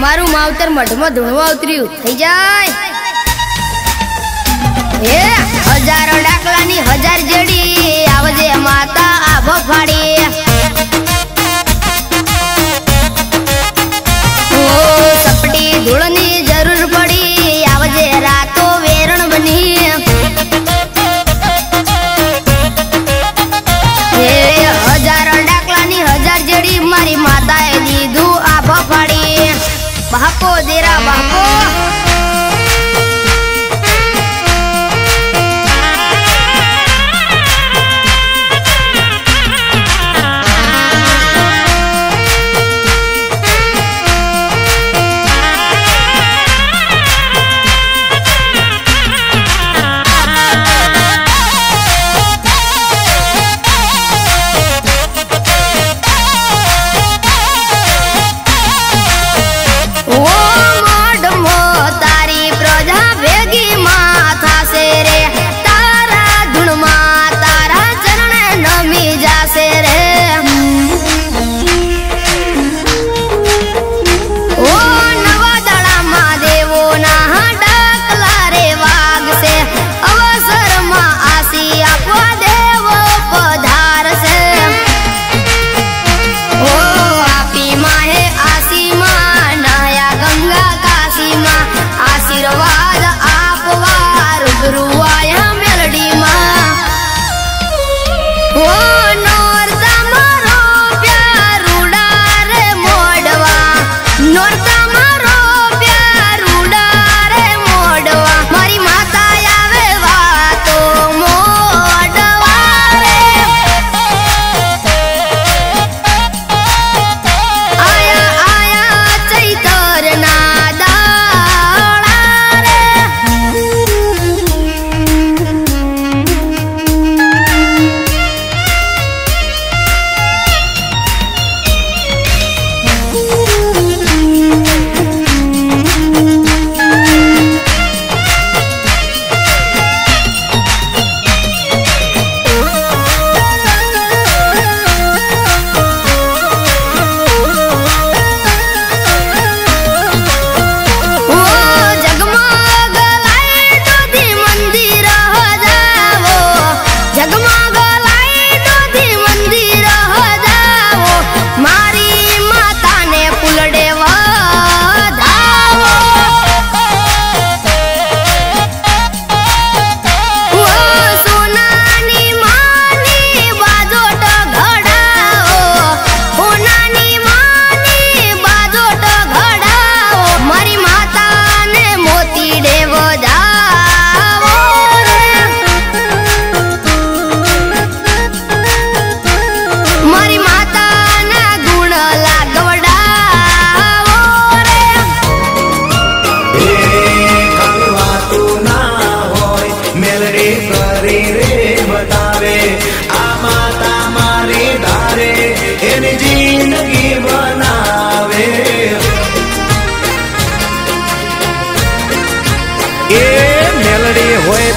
मारू मावतर मठમાં ધૂણવા ઉતર્યું થઈ જાય એ હજારો ડાકલાની હજાર જેડી આવજે માતા આભો ફાડી ઓ સપટી ધૂળની જરૂર પડી આવજે રાતો વેરણ બની એ હજારો ડાકલાની હજાર જેડી મારી માતાએ દીધું આભો ફાડી बाको देरा बाको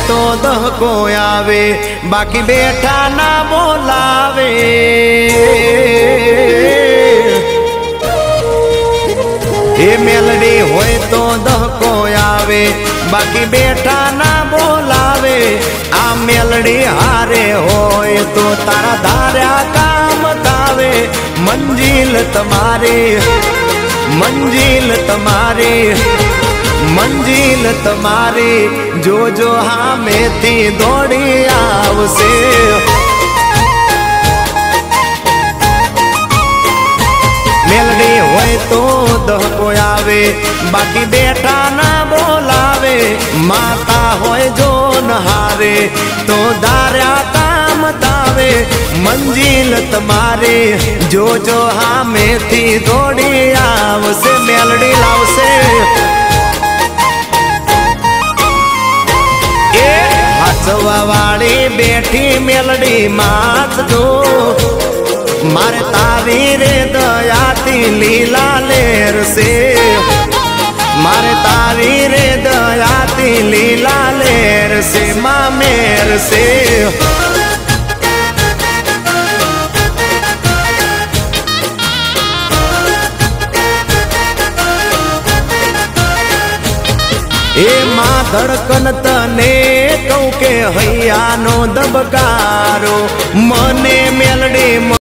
तो दहको आवे बाकी बेटा ना बोलावे ए मेलडी होए तो दहको आवे बाकी बेटा ना बोलावे आ मेलडी हारे होए तो तारा धार्या काम तावे मंजिल तुम्हारी मंजिल तुम्हारी जो जो हाँ में थी दौड़ी आवसे मेलडी होए तो दहको आवे बाकी बेटा ना बोलावे माता होए जो नहारे तो दार्या काम तावे मंजिल तुम्हारी जो जो हाँ में थी दौड़ी आवसे मेलडी लावसे બેઠી મેલડી માત જો મારે તારી રે દયાથી લીલા લેર છે મારે તારી રે દયાથી લીલા લેર છે માં મેર છે એ માં ધડકન તને કહું કે હૈયાનો દબકારો મને મેલડી